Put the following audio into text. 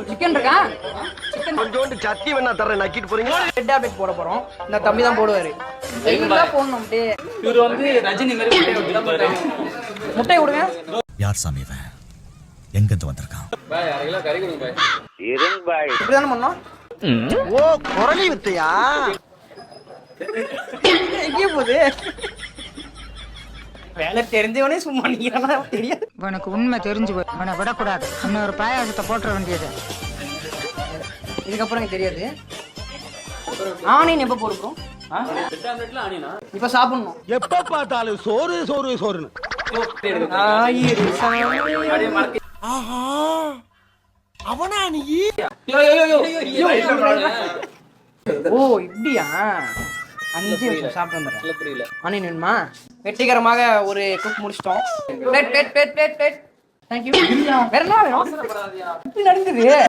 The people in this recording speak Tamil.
சிக்கன் இருக்கா? கொஞ்சோண்டு சட்னி வேணா தரேன், நக்கிட்டு போறீங்க. ரெட் ஆப்டேட் போட போறோம். இந்த தம்பி தான் போடுவாரு. வெயிலா போடணும் அப்படியே. இவர் வந்து ரஜினி மாதிரி முட்டை கொடுங்க. யார் சாமி இவன்? எங்க இருந்து வந்திருக்கான்? பாய் 1/2 கிலோ கறி கொடுங்க பாய். இருங்க பாய். இப்படிதானே பண்ணோம்? ஓ குரலி வித்தையா? எங்கே போகுது? வேலை தெரிஞ்சவனே சும்மா நீங்க தெரியாது. உனக்கு உண்மை தெரிஞ்சு போய் உன்னை விடக்கூடாது. இன்னொரு பாயாசத்தை போட்டுற வேண்டியது. இதுக்கப்புறம் எனக்கு தெரியாது. ஆனியன் எப்போ போடுறோம்? ரெட் ஆம்லெட்ல ஆனியனா? இப்ப சாப்பிடணும். எப்ப பார்த்தாலும் சோறு சோறு சோறுன்னு. ஆஹா அவனா நீ? ஓ இப்படியா? 5 நிமிஷம் சாப்பிட்டு வந்துடுறேன். புரியல. ஆனியன் வேணுமா? வெற்றிகரமாக ஒரு குக் முடிச்சிட்டோம். பிளேட். தேங்க்யூ. வேற என்ன வேணும்? இப்படி நடந்தது.